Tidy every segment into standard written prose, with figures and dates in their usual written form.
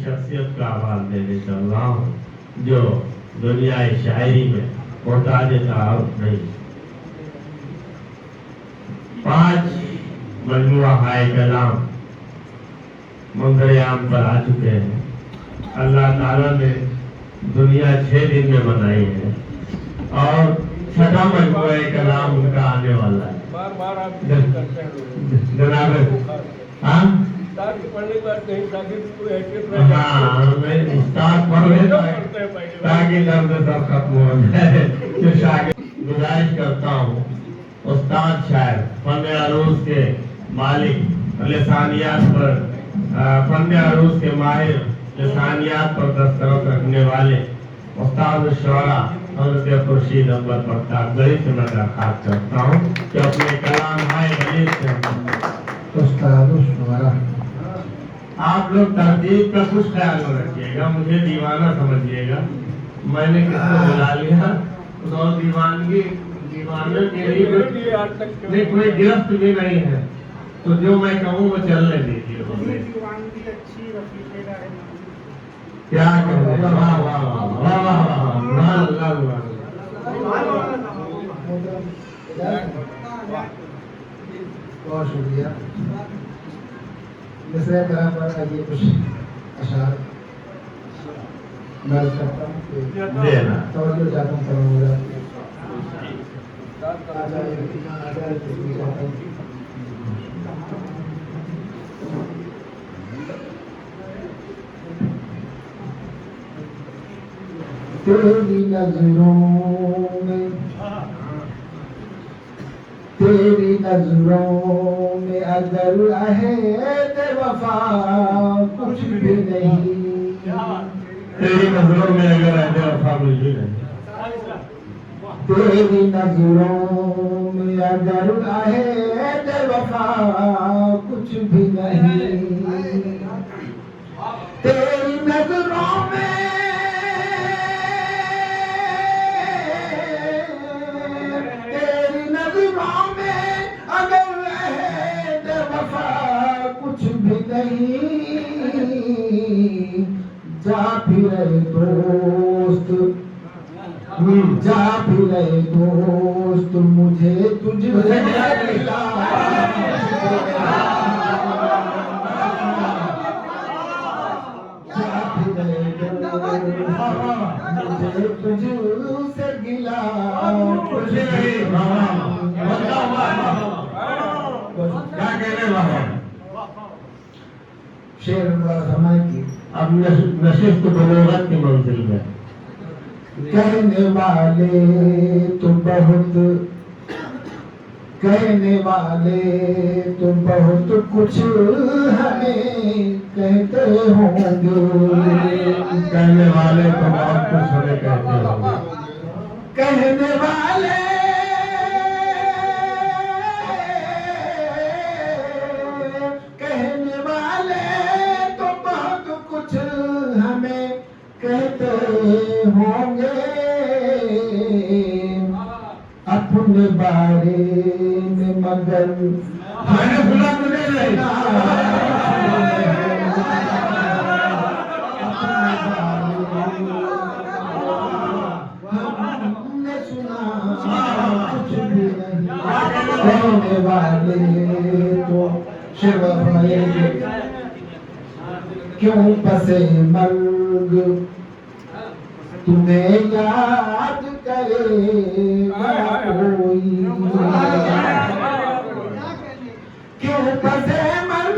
शख्सियत का आवाज देने चल रहा हूँ जो दुनिया शायरी में मोहताज तारुफ नहीं। 5 मजमुआ हाय कलाम मंगलयाम पर आ चुके हैं। अल्लाह ताला ने दुनिया 6 दिन में बनाई है और 6ठा मजमुआ कलाम उनका आने वाला है। बार आप करते हैं जनाब हाँ पढ़ने के बाद कहीं नहीं उस्ताद पढ़ लेता है ताकि दर्द सब खत्म हो जाए। तो शागिर्द गुजारिश करता हूँ उस्ताद शायर फन अरूज के मालिक लिसानियात पर फन अरूज के माहिर लिसानियात पर दस्तखत रखने वाले उस्ताद शौरा हज़रत खुर्शीद अकबर प्रताप गरीब से मैं दरख्वास्त करता हूँ कि अपने कलाम हाय गरीब से उस्ताद शौरा आप लोग तरतीब का कुछ ख्याल रखिएगा, मुझे दीवाना समझिएगा। मैंने किसको बुला लिया और दीवाने के लिए नहीं कोई गिरफ्त भी नहीं है, तो जो मैं कहूँ वो चलने दीजिए। क्या कहूँ? वाह वाह वाह वाह बहुत शुक्रिया। दूसरे तरह पर आइए कुछ अशार मैं करता हूँ तवज्जो चाहता हूँ तमाम तेरी नजरों में तेरी नजरों में अगर है वफा कुछ भी नहीं, तेरी नजरों में अगर है वफा कुछ भी नहीं, तेरी नजरों में अगर है वफा कुछ भी नहीं, तेरी नजरों में कुछ भी नहीं, जा फिरे दोस्त जा फिरे दोस्त मुझे तुझसे मिला, जा फिरे मुझे तुझसे गिला कुछ नहीं। क्या कह रहे बाबा? शेर बड़ा समय की अब नशिस्त बलोगत की मंजिल में कहने वाले तो बहुत कुछ हमें कहते होंगे, कहने वाले तो बहुत कुछ हमें कहते होंगे, कहने वाले तो बहुत कुछ हमें कहते होंगे, अपने बारे में मगर मैंने सुना मुझे नहीं। हमने सुना कुछ भी नहीं, कहने वाले तो शिव क्यों बसे मर्ग तुम्हें याद करेगा कोई, क्यों बसे मर्ग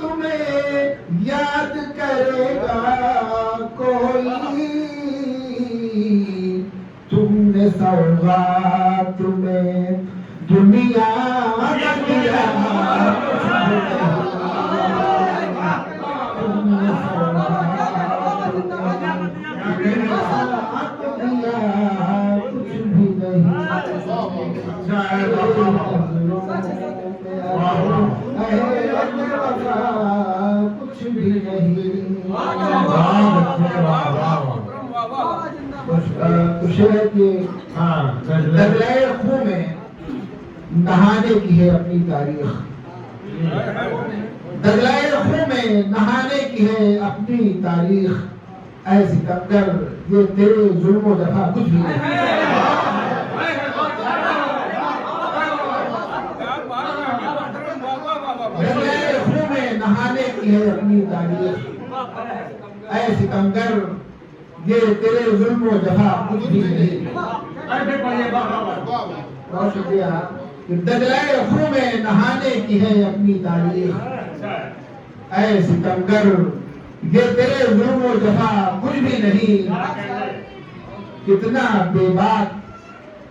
तुम्हें याद करेगा कोई, तुमने सौगात में दुनिया दिया, तुमने सौगात दिया कुछ भी नहीं, कुछ भी नहीं। कुछ है कि हाँ दरियाए खूह में नहाने की है अपनी तारीख, दरियाए खून में नहाने की है अपनी तारीख। ऐ सिकंदर ये तेरे जुल्म दफा कुछ भी नहीं। दरियाए खून में नहाने की है अपनी तारीख। ऐ सिकंदर ये तेरे जुल्म दफा कुछ भी नहीं। बहुत शुक्रिया। दरियाए खून में नहाने की है अपनी तारीख। ऐ सिकंदर ये तेरे जुल्म जफा कुछ भी नहीं। कितना बेबाक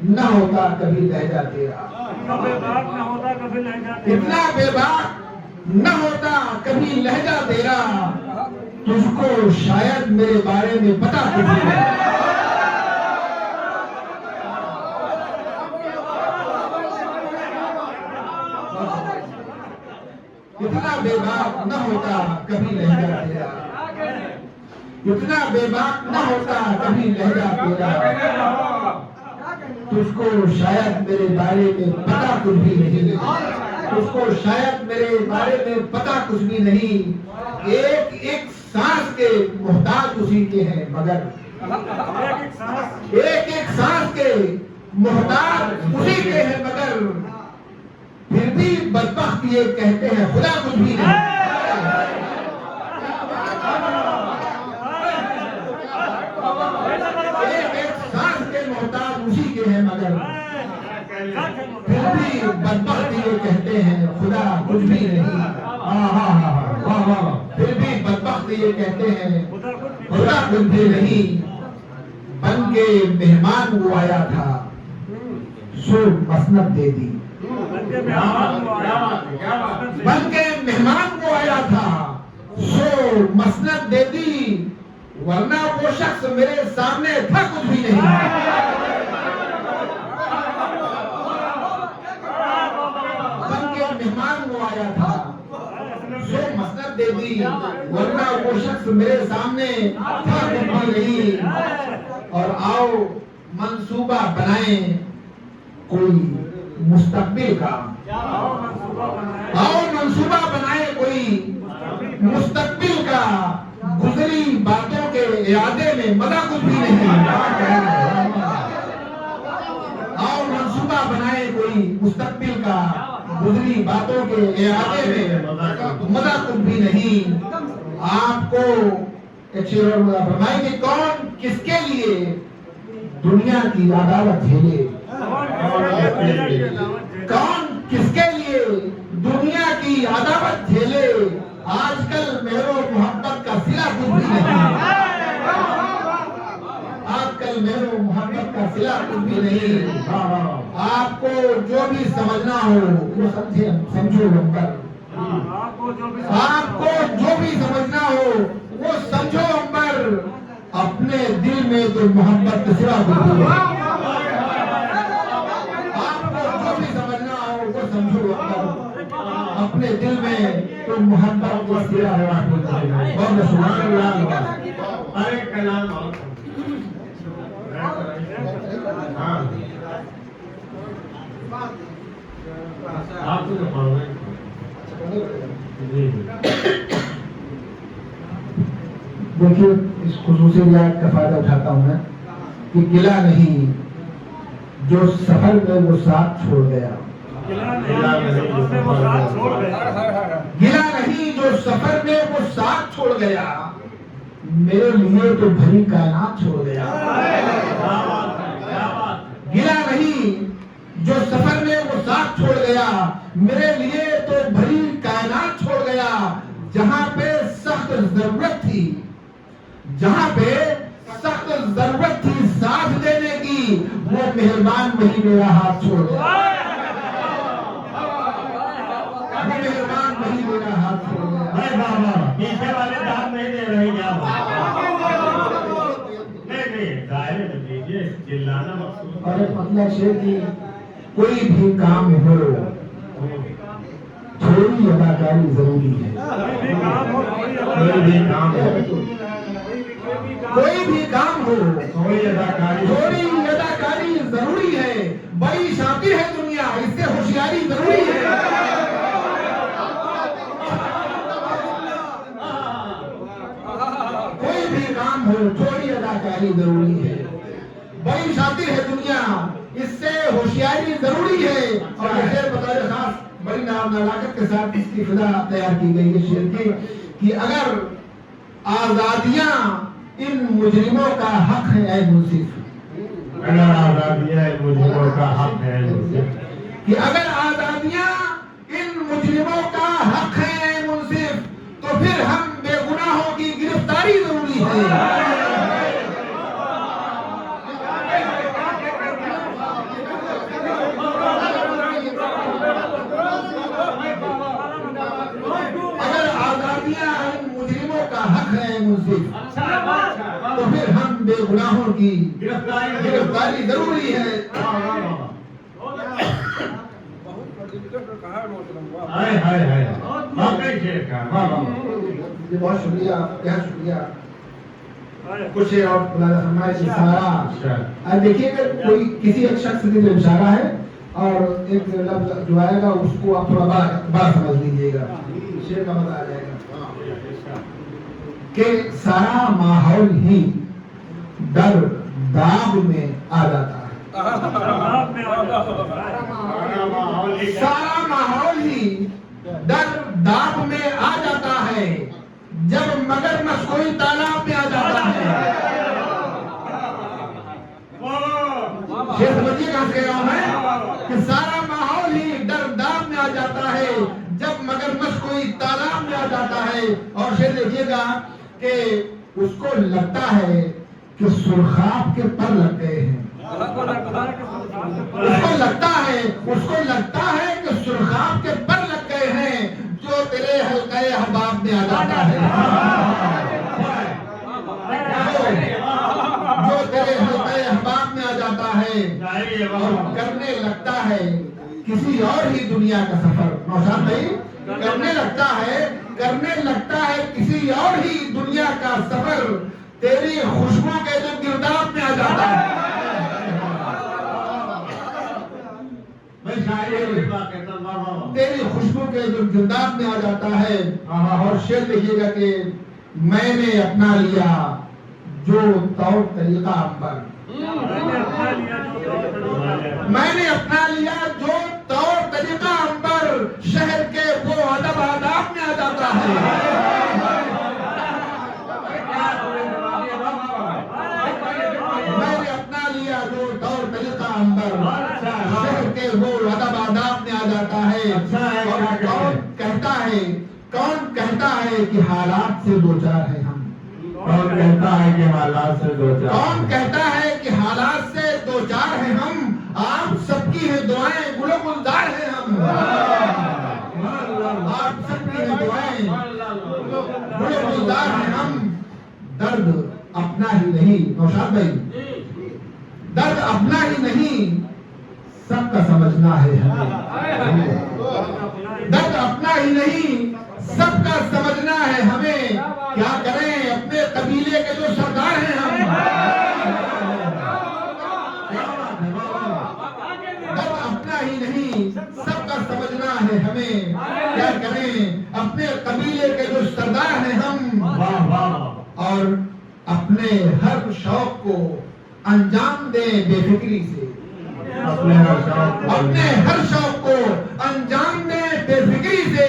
न होता कभी लहजा तेरा, कितना बेबाक न होता कभी लहजा तेरा। तुझको शायद मेरे बारे में पता कुछ नहीं। इतना बेबाक न होता कभी लहजा तेरा, इतना बेबाक न होता कभी लहजा तेरा। तुझको शायद मेरे बारे में पता कुछ भी नहीं, तुझको शायद मेरे बारे में पता कुछ भी नहीं। एक एक सांस के मोहताज उसी के हैं मगर, एक एक सांस के मोहताज उसी के हैं मगर। फिर भी बदबख्त ये कहते हैं खुदा कुछ भी नहीं। एक एक सांस के मोहताज उसी के हैं मगर। फिर भी बदबख्त ये कहते हैं खुदा कुछ भी नहीं। फिर भी बदबख्त ये कहते हैं खुदा कुछ भी नहीं। बन के मेहमान वो आया था सो मसनद दे दी। बन के मेहमान को आया था सो मसनद दे दी। वरना वो शख्स मेरे सामने था कुछ भी नहीं। बन के मेहमान को आया था सो मसनद दे दी। वरना वो शख्स मेरे सामने था कुछ भी नहीं। और आओ मंसूबा बनाएं कोई मुस्तकबिल का, आओ मंसूबा बनाए कोई मुस्तकबिल का। गुजरी बातों के इरादे में मजा कुछ भी नहीं। आओ मंसूबा बनाए कोई मुस्तकबिल का। गुजरी बातों के इरादे में मजा कुछ भी नहीं। आपको एक शेर फरमाएंगे कौन किसके लिए दुनिया की अदालत झेले। कौन किसके लिए दुनिया की अदावत झेले। आजकल मेहरो मोहब्बत का सिला कुछ भी नहीं। आजकल मेहरो मोहब्बत का सिला कुछ भी नहीं। आपको जो भी समझना हो वो समझो हम पर। आपको जो भी समझना हो वो समझो हम पर। अपने दिल में तो मोहब्बत का सिला कुछ भी नहीं। समझो अपने दिल में तो मोहब्बत को सिरा हुआ। बहुत सुभान अल्लाह। अरे कलाम आप तो पढ़ोगे देखिए इस खुसूसी रियायत का फायदा उठाता हूँ मैं कि गिला नहीं जो सफर में वो साथ छोड़ गया। गिला नहीं जो सफर में वो साथ छोड़ गया। मेरे लिए तो भरी कायनात छोड़ गया। गिला नहीं जो सफर में वो साथ छोड़ गया। मेरे लिए तो भरी कायनात छोड़ गया। जहाँ पे सख्त जरूरत थी, जहाँ पे सख्त जरूरत थी साथ देने की, वो मेहरबान वही मेरा हाथ छोड़ गया। मेहरबान वही मेरा हाथ छोड़ गया। पीछे वाले हाथ नहीं दे रहे क्या? नहीं दायरे में दीजिए, चिल्लाना मत। और एक मतलब शेर की कोई भी काम हो थोड़ी अदाकारी जरूरी है। कोई भी काम हो, कोई भी काम हो थोड़ी अदाकारी थोड़ी अदाकारी जरूरी है। बड़ी शातिर है दुनिया इससे होशियारी जरूरी है। कोई भी काम हो थोड़ी अदाकारी जरूरी है। बड़ी शातिर है दुनिया, इससे होशियारी जरूरी है। और ये शेर बतौर खास बड़ी नालाकत के साथ इसकी फिजा तैयार की गई है शेर की कि अगर आजादियां इन मुजरिमों का हक है ऐ मुंसिफ, अगर आजादियां इन मुजरिमों का हक है मुंसिफ, कि अगर आजादियां इन मुजरिमों का हक है ऐ मुंसिफ, तो फिर हम बेगुनाहों की गिरफ्तारी जरूरी है। अगर आजादियां इन मुजरिमों का हक है ऐ मुंसिफ, तो फिर हम बेगुनाहों की गिरफ्तारी जरूरी है। बहुत दिलचस्प कहा है मोहतरम। वाह। हाय हाय हाय, वाकई शेर का वाह वाह। जी बहुत शुक्रिया, क्या शुक्रिया। कुछ शेर और बुलाना फरमाए इशारा। देखिए अगर कोई किसी एक शख्स के लिए इशारा है और एक लफ्ज जो आएगा उसको आप थोड़ा बड़ा समझ लीजिएगा, शेर का मजा आ जाएगा कि सारा माहौल ही डर दाग में आ जाता है। सारा माहौल ही डर दाग में आ जाता है जब मगरमच्छ कोई तालाब में आ जाता है। शेर समझिए कहां से कह रहा हूं मैं कि सारा माहौल ही डर दाग में आ जाता है जब मगरमच्छ कोई तालाब में आ जाता है। और शेर देखिएगा कि उसको लगता है कि सुरखाब के पर लग गए हैं। उसको लगता है कि सुरखाब के पर लग गए हैं जो तेरे हल्के अहबाब में आ जाता है। जो तेरे हल्के अहबाब में आ जाता है और करने लगता है किसी और ही दुनिया का सफर। नौशाद भाई, करने लगता है किसी और ही दुनिया का सफर, तेरी खुशबू के जो गिरदाब में आ जाता है। तेरी खुशबू के जो गिरदाब में आ जाता है। और शेर देखिएगा कि मैंने अपना लिया जो तौर तरीका अंबर, मैंने अपना लिया जो तौर तरीका अंबर, शहर के वो अदब आदाब में आ जाता है। मैंने अपना लिया जो तौर तरीका अंबर, शहर के वो अदब आदाब में आ जाता है। और कौन कहता है कि हालात से दो चार है हम, कौन कहता है कि हालात से दो चार, कौन कहता है कि हालात से दो चार है हम, आप सबकी है दुआएं गुलो गुलजार है हम। आप सबकी है दुआएं गुलो गुलजार है हम। दर्द अपना ही नहीं, नौशाद भाई, दर्द अपना ही नहीं सबका समझना है हमें। दर्द अपना ही नहीं सबका समझना है हमें। क्या करें अपने कबीले के जो सरदार हैं हम। दर्द अपना ही नहीं सबका समझना है हमें। क्या करें अपने कबीले के जो सरदार हैं हम। और अपने हर शौक को अंजाम दे बेफिक्री से, अपने हर शौक को अंजाम दे बेफिक्री से।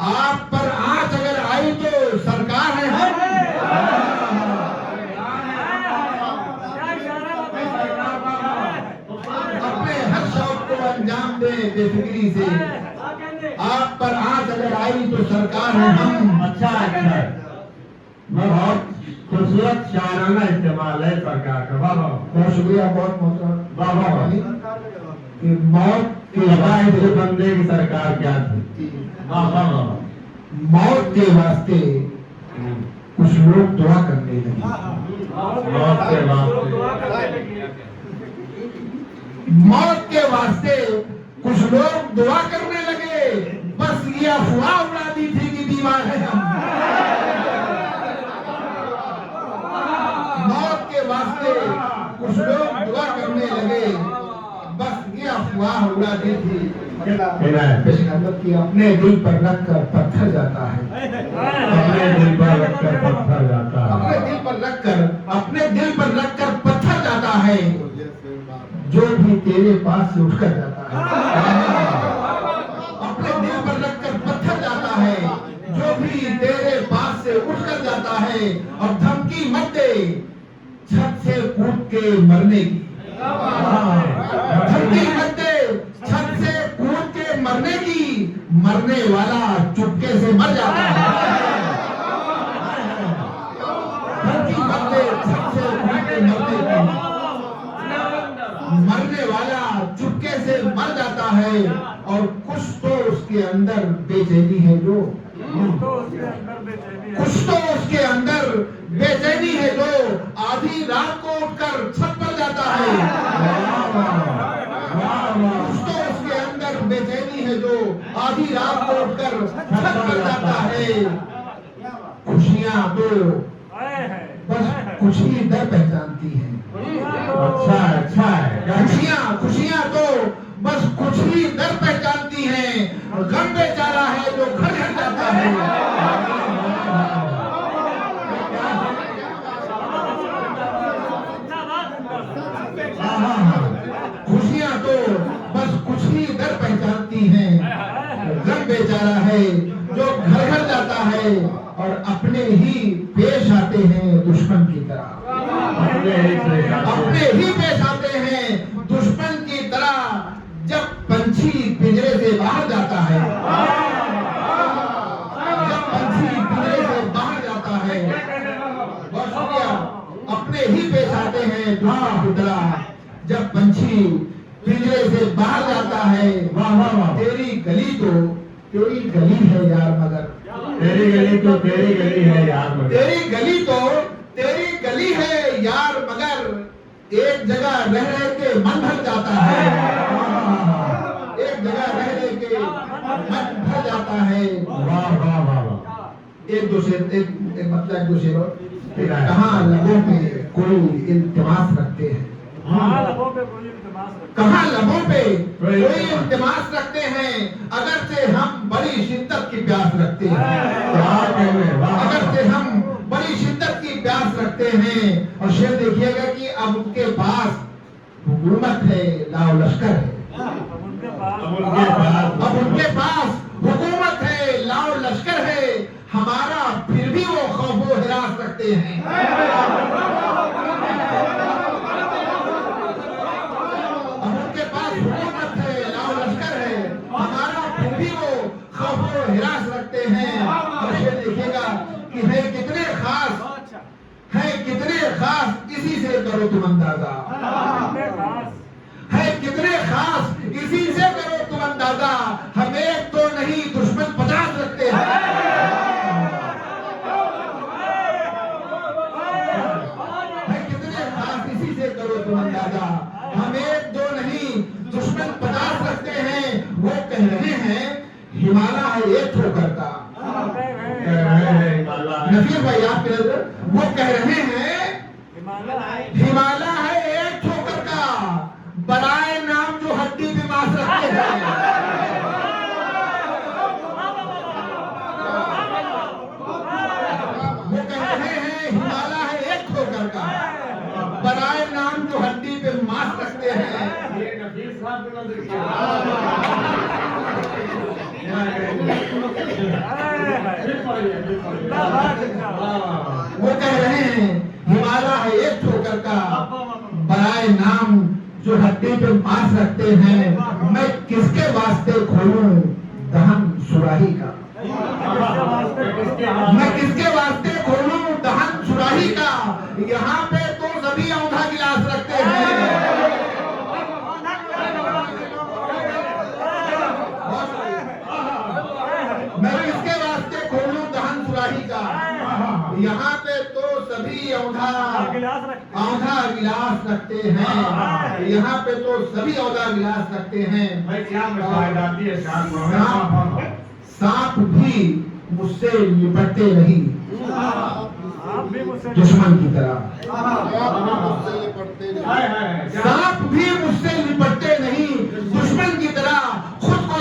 आप पर आंच अगर आई तो सरकार है हम। अपने हर शौक को अंजाम दे बेफिक्री से। आप पर आंच अगर आई तो सरकार है हम। अच्छा, बहुत खूबसूरत शायराना इस्तेमाल है सरकार का। वाह वाह, बहुत शुक्रिया, बहुत वाह वाह। कि मौत कि इस बंदे की सरकार क्या थी। वाह वाह वाह। मौत के वास्ते कुछ लोग दुआ करने लगे। मौत के वास्ते, मौत के वास्ते कुछ लोग दुआ करने लगे। बस ये अफवाह उड़ा दी थी कि बीमार है हम। मौत के वास्ते कुछ लोग दुआ करने लगे। बस ये अफवाह उड़ा दी थी पेशकदमत की अपने दिल पर रख कर पत्थर जाता है, अपने दिल पर रखकर पत्थर जाता है, अपने दिल पर रखकर, अपने दिल पर रखकर पत्थर जाता है, जो भी तेरे पास से उठकर जाता है। अपने दिल पर रखकर पत्थर जाता है, जो भी तेरे पास से उठकर जाता है। और धमकी मत दे छत से कूद के मरने की, धमकी मत दे छत से कूद के मरने की, मरने वाला चुपके से मर जाता है। धमकी मत दे छत से कूद के मरने की, मरने वाला चुपके से मर जाता है। और कुछ तो उसके अंदर बेचैनी है जो, कुछ तो उसके अंदर बेचैनी है जो आधी रात को उठकर छत पर जाता है। कुछ तो उसके अंदर बेचैनी है जो आधी रात को उठकर छत पर जाता है। खुशियां तो बस कुछ ही दर पहचानती हैं। अच्छा है। खुशियां तो बस कुछ ही दर पहचानती हैं। गम बेचारा है जो घर घर जाता है। खुशियां तो बस कुछ ही दर पहचानती हैं। गम बेचारा है जो घर घर जाता है और अपने ही पेश आते हैं दुश्मन की तरह, अपने ही पेश आते हैं दुश्मन की तरह। जब पंछी पिंजरे से बाहर जाता है, जब पंछी पिंजरे से बाहर जाता है, बहुत शुक्रिया, अपने ही पेश आते हैं दुश्मन की तरह। जब पंछी पिंजरे से बाहर जाता है, वाह वाह वाह, तेरी गली तो तेरी गली है यार मगर, तेरी गली तो तेरी गली है यार मगर, तेरी गली तो तेरी गली है यार मगर। एक जगह रह रह के मन भर जाता है, एक जगह रह रह के मन भर जाता है। वाह वाह वाह वाह। एक दो शेर, एक मतलब दो शेर और। कहाँ लबों पे कोई इल्तिमास रखते हैं, कहाँ लबों पे कोई इल्तिमास रखते हैं, कहाँ लबों पे कोई इल्तिमास रखते हैं। अगर से हम बड़ी शिद्दत की प्यास रखते हैं, अगर से हम बड़ी शिद्दत की प्यास रखते हैं। और शेर देखिएगा कि अब उनके पास हुकूमत है, लाओ लश्कर है, अब उनके पास अब उनके पास हुकूमत है, लाओ लश्कर है। हमारा फिर भी वो खौफ व हिरास रखते हैं। अब उनके पास हुकूमत है, लाओ लश्कर है, हमारा फिर भी वो खौफ व हिरास रखते हैं। और ये देखिएगा कि है कितने खास, है कितने खास, इसी से करो तुम अंदाजा, है कितने खास, इसी से करो तुम अंदाजा। हम एक तो नहीं दुश्मन 50 रखते हैं। है कितने खास, इसी से करो तुम अंदाजा। हम एक दो नहीं दुश्मन 50 रखते हैं। वो कह रहे हैं हिमालय है एक ठोकर का, नफीर भाई आपके नजर, वो कह रहे हैं हिमालय है एक ठोकर का, बराए नाम जो हड्डी पे मांस रखते हैं। वो कह रहे हैं हिमालय है एक ठोकर का, बराए नाम जो हड्डी पे मांस रखते हैं। वो कह रहे हैं हिमालय है एक ठोकर का, बराए नाम जो हड्डी पे मांस रखते हैं। मैं किसके वास्ते खोलूं दहन सुराही का, मैं किसके वास्ते खोलूं दहन सुराही का। यहाँ पे तो सभी औंधा गिलास रखते हैं। मैं किसके वास्ते खोलूं दहन सुराही का। यहाँ पे तो सभी औंधा गिलास रखते हैं। यहाँ पे तो सभी औंधा गिलास रखते हैं। सांप भी मुझसे निपटते नहीं दुश्मन की तरह, सांप भी मुझसे निपटते नहीं दुश्मन की तरह। खुद को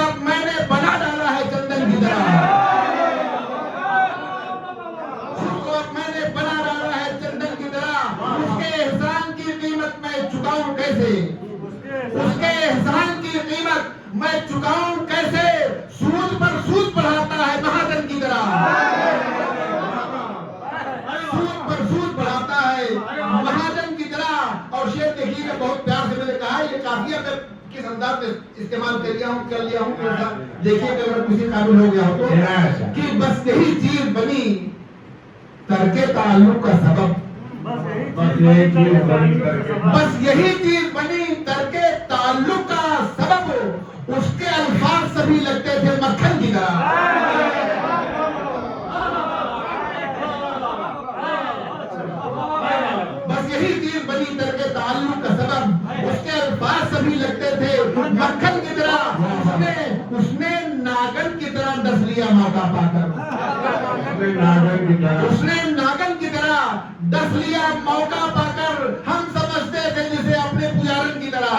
किस अंदाज में इस्तेमाल कर लिया हूँ देखिए कि अगर किसी काबिल हो गया हो तो कि बस यही चीज बनी तरके ताल्लुक का सबब, बस यही चीज बनी करके बस यही चीज बनी तरके ताल्लुक का सबब, उसके अल्फाज सभी लगते थे मक्खन की तरह। बस यही चीज बनी तरके ताल्लुक का सबब, उसके अल्फाज सभी लगते थे मक्खन की तरह। उसने नागन की तरह डस लिया मौका पाकर, नागन की तरह उसने नागन की तरह डस लिया मौका पाकर। हम समझते थे जिसे अपने पुजारन की तरह,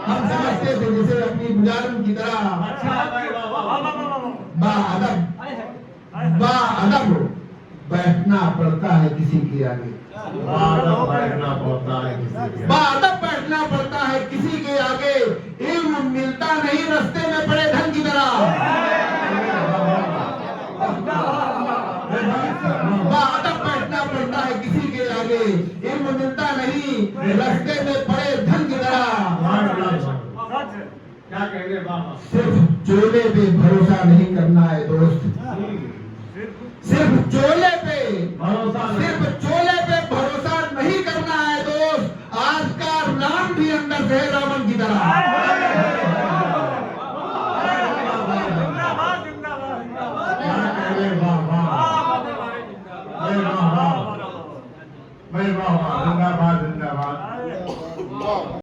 हम समझते थे जिसे अपनी पुजारन की तरह। बाअदब बैठना पड़ता है किसी के आगे, बादल बैठना पड़ता है किसी के बाअदब बैठना पड़ता है किसी के आगे। इल्म मिलता नहीं रास्ते में पड़े धन की तरह, बाअदब बैठना पड़ता है किसी के आगे। इल्म मिलता नहीं रास्ते में पड़े धन की तरह। क्या कहेंगे बाबा? सिर्फ चोले पे भरोसा नहीं करना है दोस्त, सिर्फ चोले पे भरोसा नहीं। सिर्फ चोले पे भरोसा नहीं करना है दोस्त। आज का नाम भी अंदर से रावण की तरह। जिंदाबाद जिंदाबाद क्या कहेंगे बाबा? मैं बाबा, मैं बाबा, जिंदाबाद जिंदाबाद।